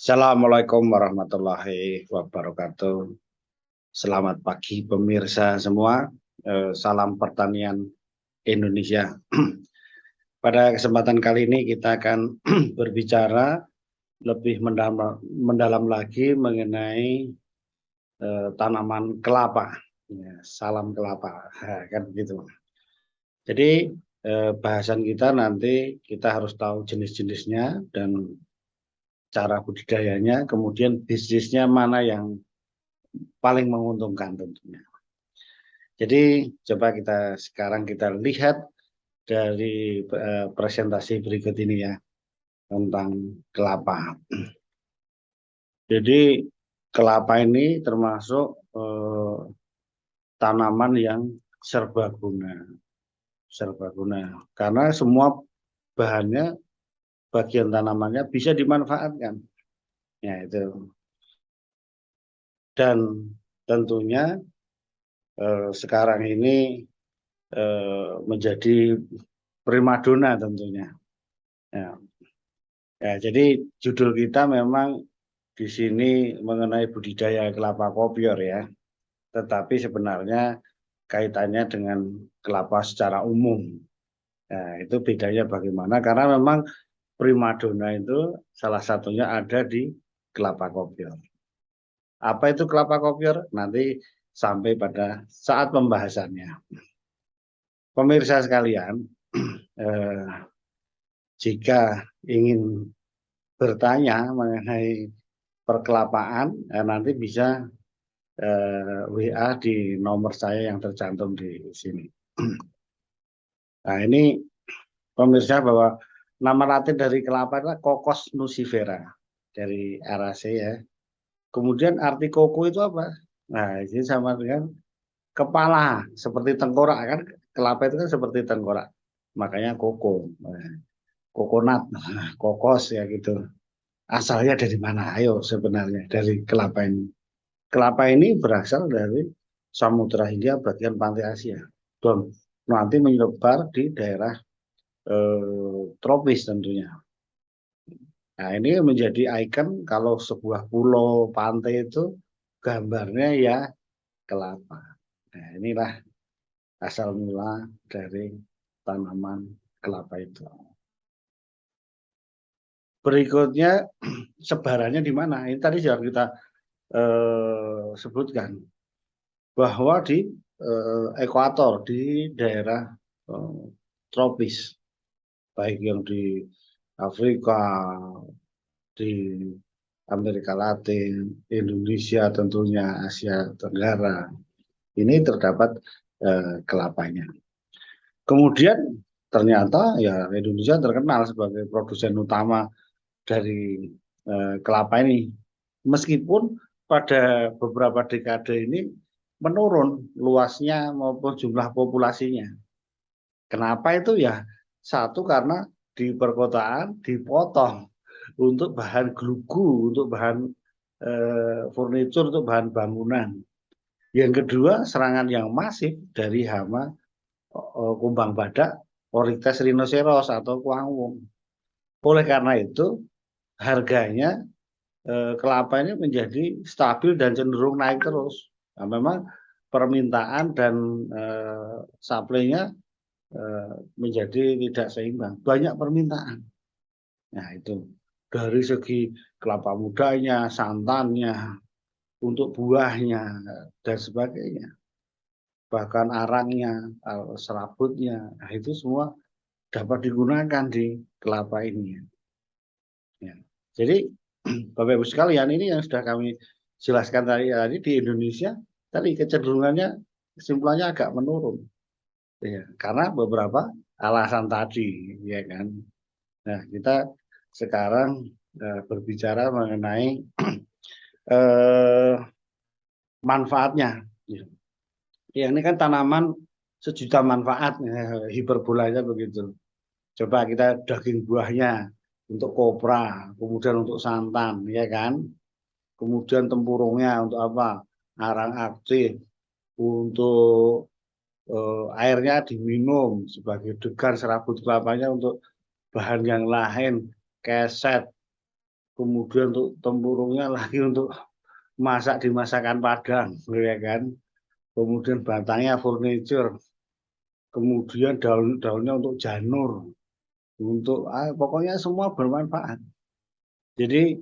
Assalamualaikum warahmatullahi wabarakatuh. Selamat pagi pemirsa semua. Salam pertanian Indonesia. Pada kesempatan kali ini kita akan berbicara lebih mendalam lagi mengenai tanaman kelapa. Ya, salam kelapa, kan begitu. Jadi bahasan kita nanti kita harus tahu jenis-jenisnya dan cara budidayanya, kemudian bisnisnya mana yang paling menguntungkan tentunya. Jadi coba sekarang kita lihat dari presentasi berikut ini ya tentang kelapa. Jadi kelapa ini termasuk tanaman yang serbaguna karena semua bahannya, bagian tanamannya bisa dimanfaatkan. Ya itu. Dan tentunya sekarang ini menjadi primadona tentunya. Ya. Ya, jadi judul kita memang di sini mengenai budidaya kelapa kopior ya. Tetapi sebenarnya kaitannya dengan kelapa secara umum. Nah, itu bedanya bagaimana? Karena memang primadona itu salah satunya ada di kelapa kopior. Apa itu kelapa kopior? Nanti sampai pada saat pembahasannya. Pemirsa sekalian, eh, jika ingin bertanya mengenai perkelapaan, nanti bisa WA di nomor saya yang tercantum di sini. Nah ini pemirsa bahwa nama latin dari kelapa adalah Cocos nucifera dari Arace ya. Kemudian arti koko itu apa? Nah ini sama dengan kepala seperti tengkorak kan, kelapa itu kan seperti tengkorak, makanya koko. Nah, kokonat, kokos ya gitu. Asalnya dari mana? Ayo sebenarnya dari kelapa ini. Kelapa ini berasal dari Samudra Hindia bagian pantai Asia. Dan nanti menyebar di daerah tropis tentunya. Nah ini menjadi ikon kalau sebuah pulau pantai itu gambarnya ya kelapa. Nah inilah asal mula dari tanaman kelapa itu. Berikutnya sebarannya di mana? Ini tadi sudah kita sebutkan bahwa di ekuator di daerah tropis, baik yang di Afrika, di Amerika Latin, Indonesia tentunya, Asia Tenggara, ini terdapat kelapanya. Kemudian ternyata ya Indonesia terkenal sebagai produsen utama dari kelapa ini. Meskipun pada beberapa dekade ini menurun luasnya maupun jumlah populasinya. Kenapa itu ya? Satu karena di perkotaan dipotong untuk bahan glugu, untuk bahan furnitur, untuk bahan bangunan. Yang kedua, serangan yang masif dari hama kumbang badak, Oryctes rhinoceros atau kuangwung. Oleh karena itu, harganya kelapa ini menjadi stabil dan cenderung naik terus. Nah, memang permintaan dan supply-nya menjadi tidak seimbang. Banyak permintaan. Nah, itu dari segi kelapa mudanya, santannya, untuk buahnya, dan sebagainya. Bahkan arangnya, serabutnya, nah, itu semua dapat digunakan di kelapa ini. Ya. Jadi, Bapak Ibu sekalian, ini yang sudah kami jelaskan tadi di Indonesia, tadi kecenderungannya, kesimpulannya agak menurun. Ya, karena beberapa alasan tadi, ya kan. Nah, kita sekarang berbicara mengenai eh, manfaatnya. Ya, ini kan tanaman sejuta manfaat, ya, hiperbolanya begitu. Coba kita daging buahnya untuk kopra, kemudian untuk santan, ya kan? Kemudian tempurungnya untuk apa? Arang aktif, untuk airnya diminum sebagai degan, serabut kelapanya untuk bahan yang lain, keset, kemudian untuk tempurungnya lagi untuk masak di masakan Padang, ya kan. Kemudian batangnya furniture, kemudian daun-daunnya untuk janur, untuk pokoknya semua bermanfaat. Jadi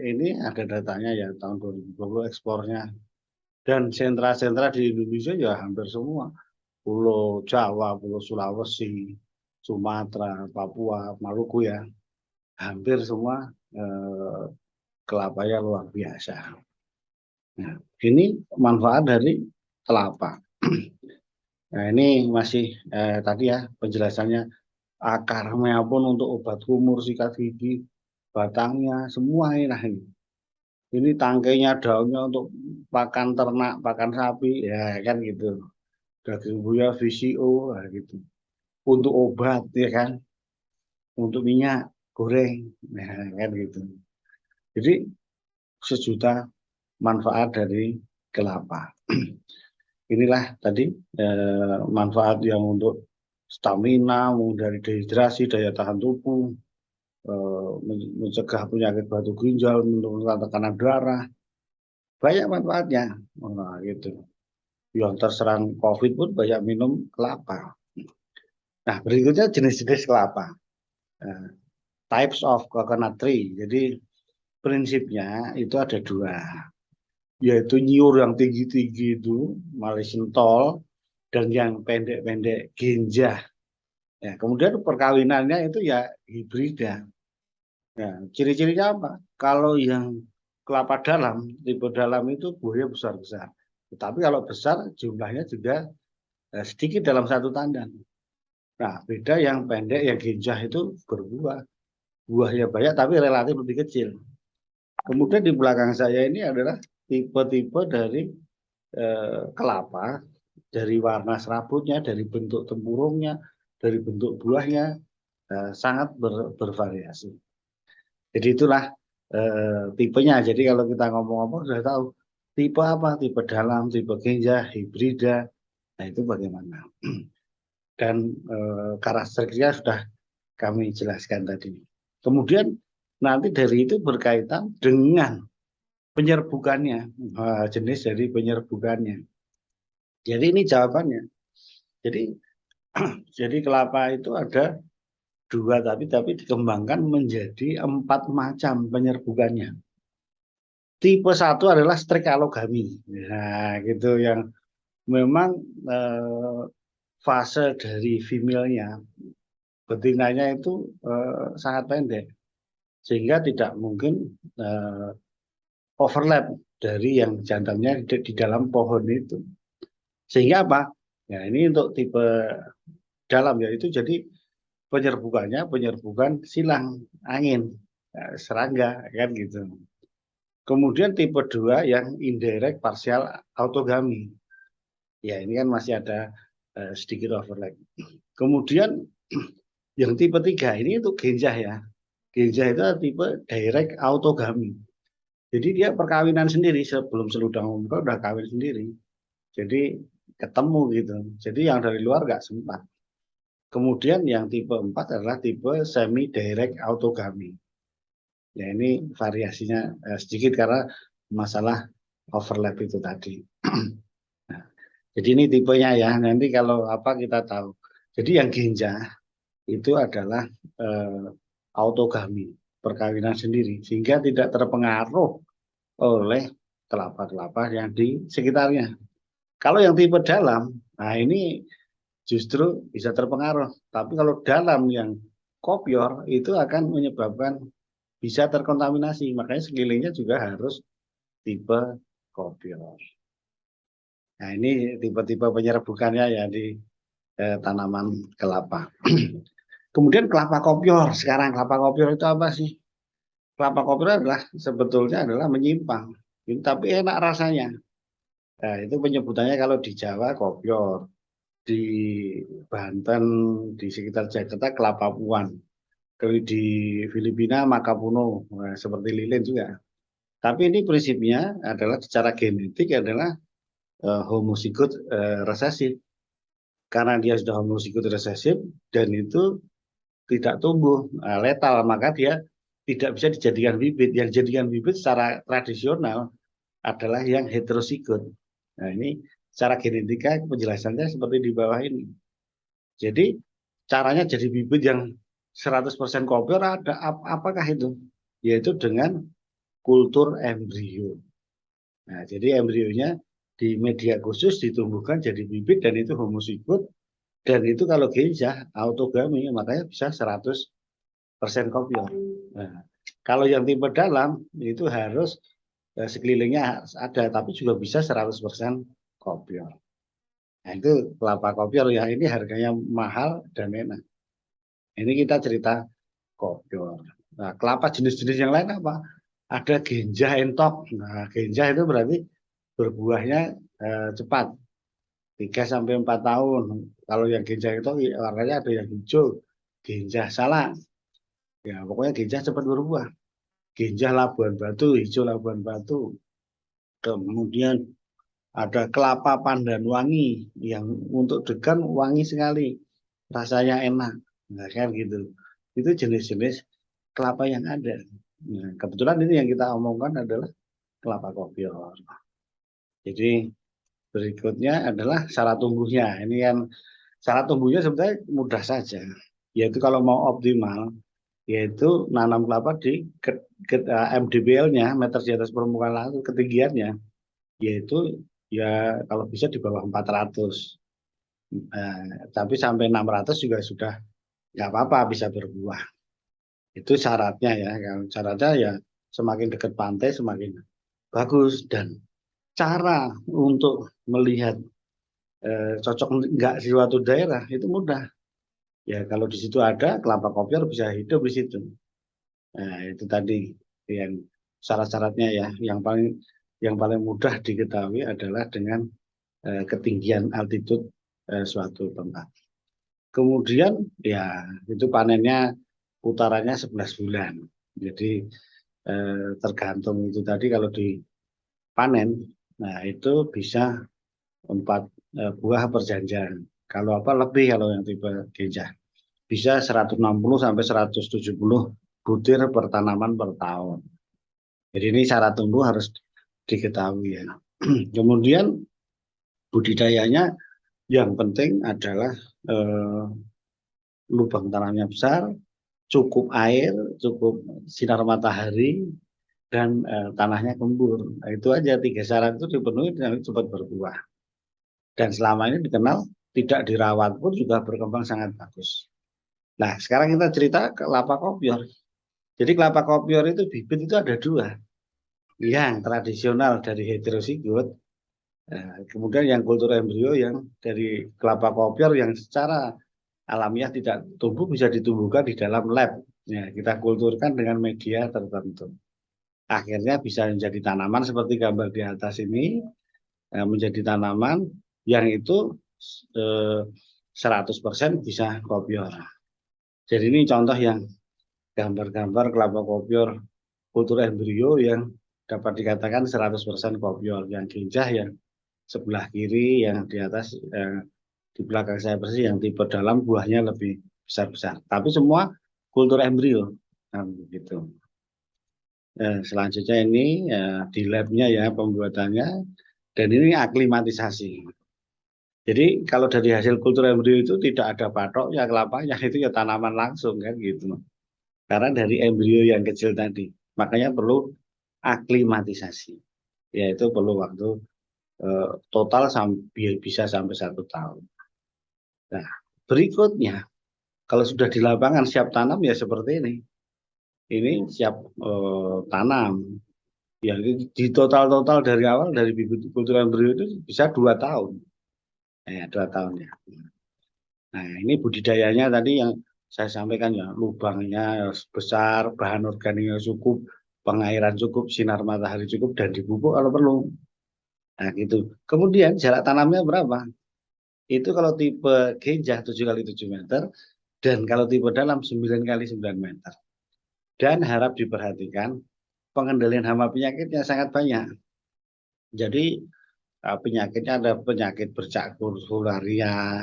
ini ada datanya ya tahun 2020 ekspornya, dan sentra-sentra di Indonesia ya hampir semua, Pulau Jawa, Pulau Sulawesi, Sumatera, Papua, Maluku ya, hampir semua kelapanya luar biasa. Nah, ini manfaat dari kelapa. Nah, ini masih tadi ya penjelasannya, akarnya pun untuk obat kumur, sikat gigi, batangnya semua ini. Nah, ini tangkainya, daunnya untuk pakan ternak, pakan sapi, ya kan gitu. Daging buaya, VCO, nah, gitu. Untuk obat ya kan, untuk minyak goreng, nah kan gitu. Jadi sejuta manfaat dari kelapa. Inilah tadi manfaat yang untuk stamina, dari dehidrasi, daya tahan tubuh, mencegah penyakit batu ginjal, menurunkan tekanan darah, banyak manfaatnya. Nah, gitu. Yang terserang COVID pun banyak minum kelapa. Nah, berikutnya jenis-jenis kelapa. Types of coconut tree. Jadi prinsipnya itu ada dua, yaitu nyiur yang tinggi-tinggi itu, Malaysian tall, dan yang pendek-pendek genjah. Ya, kemudian perkawinannya itu ya hibrida. Ya, ciri-cirinya apa? Kalau yang kelapa dalam, tipe dalam itu buahnya besar-besar. Tetapi kalau besar jumlahnya juga sedikit dalam satu tandan. Nah, beda yang pendek, yang genjah itu berbuah. Buahnya banyak tapi relatif lebih kecil. Kemudian di belakang saya ini adalah tipe-tipe dari kelapa, dari warna serabutnya, dari bentuk tempurungnya, dari bentuk buahnya, sangat bervariasi. Jadi itulah tipenya. Jadi kalau kita ngomong-ngomong sudah tahu tipe apa, tipe dalam, tipe genjah, hibrida, nah itu bagaimana. Dan karakteristiknya sudah kami jelaskan tadi. Kemudian nanti dari itu berkaitan dengan penyerbukannya, jenis dari penyerbukannya. Jadi ini jawabannya. Jadi kelapa itu ada dua, tapi dikembangkan menjadi 4 macam penyerbukannya. Tipe 1 adalah strikalogami. Nah, gitu yang memang fase dari female-nya, betinanya itu sangat pendek, sehingga tidak mungkin overlap dari yang jantannya di dalam pohon itu. Sehingga apa? Ya, ini untuk tipe dalam, yaitu jadi penyerbukan silang angin, serangga kan gitu. Kemudian tipe 2 yang indirect partial autogamy. Ya, ini kan masih ada sedikit overlap. Kemudian yang tipe 3 ini untuk genjah ya. Genjah itu tipe direct autogamy. Jadi dia perkawinan sendiri, sebelum seludang membuka udah kawin sendiri. Jadi ketemu gitu. Jadi yang dari luar nggak sempat. Kemudian yang tipe 4 adalah tipe semi direct autogamy. Ya, ini variasinya sedikit karena masalah overlap itu tadi. Nah, jadi ini tipenya ya. Nanti kalau apa kita tahu. Jadi yang genjah itu adalah autogamy, perkawinan sendiri, sehingga tidak terpengaruh oleh kelapa-kelapa yang di sekitarnya. Kalau yang tipe dalam, nah ini justru bisa terpengaruh. Tapi kalau dalam yang kopior itu akan menyebabkan bisa terkontaminasi. Makanya sekelilingnya juga harus tipe kopior. Nah, ini tipe-tipe penyerbukannya ya di tanaman kelapa. Kemudian kelapa kopior. Sekarang kelapa kopior itu apa sih? Kelapa kopior adalah sebetulnya adalah menyimpang, tapi enak rasanya. Nah, itu penyebutannya kalau di Jawa kopior, di Banten, di sekitar Jakarta kelapa puan, di Filipina makapuno, nah, seperti lilin juga. Tapi ini prinsipnya adalah secara genetik adalah homozigot resesif. Karena dia sudah homozigot resesif dan itu tidak tumbuh letal, maka dia tidak bisa dijadikan bibit. Yang dijadikan bibit secara tradisional adalah yang heterosigot. Nah, ini secara genetika penjelasannya seperti di bawah ini. Jadi caranya jadi bibit yang 100% kopior apakah itu? Yaitu dengan kultur embrio. Nah, jadi embrionya di media khusus ditumbuhkan jadi bibit dan itu homozigot, dan itu kalau genjah autogami makanya bisa 100% kopior. Nah, kalau yang tipe dalam itu harus sekelilingnya ada tapi juga bisa 100% kopior. Nah, itu kelapa kopior ya, ini harganya mahal dan enak. Ini kita cerita kopior. Nah, kelapa jenis-jenis yang lain apa? Ada genjah entok. Nah, genjah itu berarti berbuahnya cepat, 3 sampai 4 tahun. Kalau yang genjah itu warnanya ada yang hijau, genjah salak. Ya, pokoknya genjah cepat berbuah. Genjah Labuan Batu, hijau Labuan Batu. Kemudian ada kelapa pandan wangi yang untuk degan wangi sekali, rasanya enak. Nah, kan gitu. Itu jenis-jenis kelapa yang ada. Nah, kebetulan ini yang kita omongkan adalah kelapa kopior. Jadi berikutnya adalah syarat tumbuhnya. Ini kan syarat tumbuhnya sebenarnya mudah saja. Yaitu kalau mau optimal, yaitu nanam kelapa di MDPL-nya, meter di atas permukaan laut, ketinggiannya, yaitu ya kalau bisa di bawah 400. Tapi sampai 600 juga sudah nggak apa-apa, bisa berbuah. Itu syaratnya ya. Syaratnya ya semakin dekat pantai semakin bagus. Dan cara untuk melihat cocok nggak di suatu daerah itu mudah. Ya kalau di situ ada kelapa kopior bisa hidup di situ. Nah, itu tadi yang syarat-syaratnya ya. Yang paling mudah diketahui adalah dengan ketinggian altitude suatu tempat. Kemudian ya itu panennya putarannya 11 bulan. Jadi tergantung itu tadi kalau dipanen, nah itu bisa 4 buah perjanjian. Kalau apa lebih kalau yang tipe genjah. Bisa 160 sampai 170 butir per tanaman per tahun. Jadi ini syarat tumbuh harus diketahui ya. Kemudian budidayanya yang penting adalah lubang tanamnya besar, cukup air, cukup sinar matahari, dan tanahnya gembur. Nah, itu aja 3 syarat itu dipenuhi dan cepat berbuah. Dan selama ini dikenal tidak dirawat pun juga berkembang sangat bagus. Nah, sekarang kita cerita kelapa kopior. Jadi kelapa kopior itu bibit itu ada 2. Yang tradisional dari heterosigot, kemudian yang kultur embrio yang dari kelapa kopior yang secara alamiah tidak tumbuh bisa ditumbuhkan di dalam lab. Ya, kita kulturkan dengan media tertentu. Akhirnya bisa menjadi tanaman seperti gambar di atas ini, menjadi tanaman yang itu 100% bisa kopior. Jadi ini contoh yang gambar-gambar kelapa kopior kultur embrio yang dapat dikatakan 100% kopior. Yang genjah yang sebelah kiri, yang di atas, di belakang saya persis yang tipe dalam buahnya lebih besar-besar. Tapi semua kultur embrio. Nah, begitu. Selanjutnya ini di labnya ya pembuatannya, dan ini aklimatisasi. Jadi kalau dari hasil kultur embrio itu tidak ada patoknya kelapanya, itu ya tanaman langsung kan gitu. Karena dari embrio yang kecil tadi, makanya perlu aklimatisasi, yaitu perlu waktu total bisa sampai 1 tahun. Nah, berikutnya kalau sudah di lapangan siap tanam ya seperti ini. Ini siap tanam. Ya, di total dari awal dari bibit kultur embrio itu bisa 2 tahun. 2 tahun ya. Nah, ini budidayanya tadi yang saya sampaikan ya, lubangnya besar, bahan organiknya cukup, pengairan cukup, sinar matahari cukup, dan dipupuk kalau perlu. Nah, gitu. Kemudian jarak tanamnya berapa? Itu kalau tipe genjah 7 kali 7 meter, dan kalau tipe dalam 9 kali 9 meter. Dan harap diperhatikan, pengendalian hama penyakitnya sangat banyak. Jadi penyakitnya ada penyakit bercak kurkularia,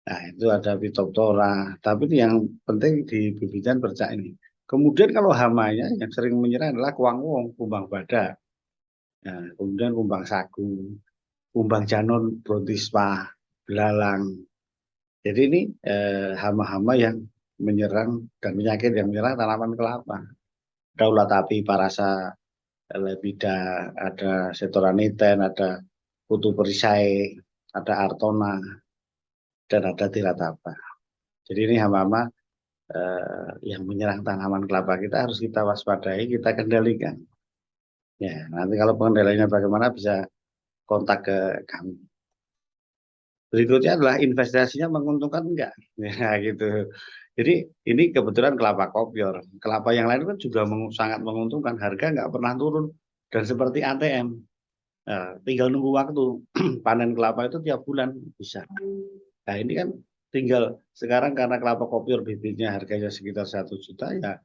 nah itu ada Phytophthora, tapi yang penting di bibitan bercak ini. Kemudian kalau hamanya yang sering menyerang adalah kuang-kuang, kumbang badak, nah, kemudian kumbang sagu, kumbang janon, brontispa, belalang. Jadi ini hama-hama yang menyerang dan penyakit yang menyerang tanaman kelapa. Ada ulat api parasa lepida, ada setoraniten, ada kutu perisai, ada artona, dan ada tiratapa. Jadi ini hama-hama yang menyerang tanaman kelapa kita harus kita waspadai, kita kendalikan. Ya, nanti kalau pengendaliannya bagaimana bisa kontak ke kami. Berikutnya adalah investasinya menguntungkan enggak? Ya gitu. Jadi ini kebetulan kelapa kopior. Kelapa yang lain kan juga sangat menguntungkan. Harga nggak pernah turun. Dan seperti ATM, tinggal nunggu waktu. Panen kelapa itu tiap bulan bisa. Nah ini kan tinggal sekarang karena kelapa kopior bibitnya harganya sekitar 1 juta, ya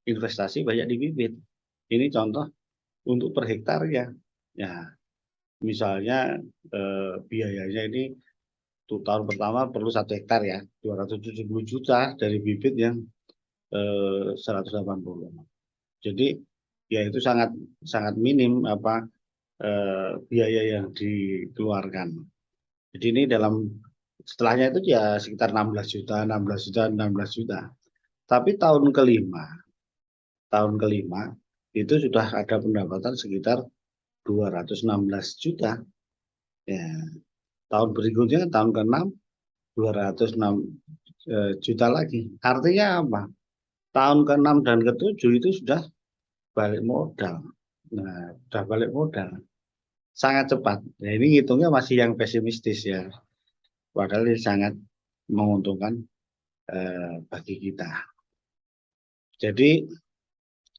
investasi banyak di bibit. Ini contoh untuk per hektar ya. Ya misalnya biayanya ini untuk tahun pertama perlu 1 hektar ya, 270 juta dari bibit yang 180. Jadi ya itu sangat sangat minim apa biaya yang dikeluarkan. Jadi ini dalam setelahnya itu ya sekitar 16 juta, 16 juta, 16 juta. Tapi tahun kelima itu sudah ada pendapatan sekitar 216 juta. Ya, tahun berikutnya tahun ke-6 206 juta lagi. Artinya apa? Tahun ke-6 dan ke-7 itu sudah balik modal. Nah, sudah balik modal. Sangat cepat. Nah, ini hitungnya masih yang pesimistis ya. Padahal ini sangat menguntungkan bagi kita. Jadi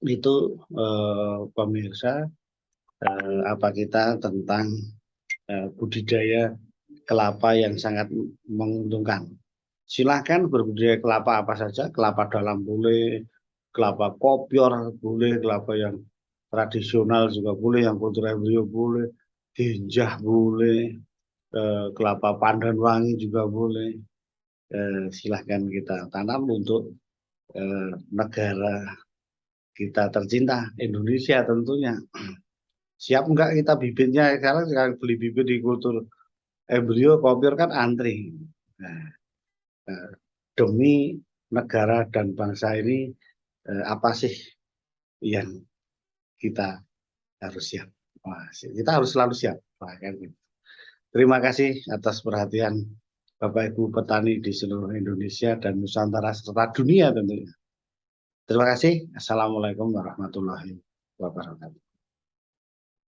itu pemirsa apa kita tentang budidaya kelapa yang sangat menguntungkan. Silahkan berbudidaya kelapa apa saja, kelapa dalam boleh, kelapa kopior boleh, kelapa yang tradisional juga boleh, yang kultur embrio boleh, genjah boleh, kelapa pandan wangi juga boleh. Silahkan kita tanam untuk negara kita tercinta, Indonesia tentunya. Siap enggak kita bibitnya? Sekarang beli bibit di kultur embrio kopior kan antri. Nah, demi negara dan bangsa ini apa sih yang kita harus siap? Wah, kita harus selalu siap. Wah, kan gitu. Terima kasih atas perhatian Bapak Ibu petani di seluruh Indonesia dan Nusantara serta dunia tentunya. Terima kasih. Assalamualaikum warahmatullahi wabarakatuh.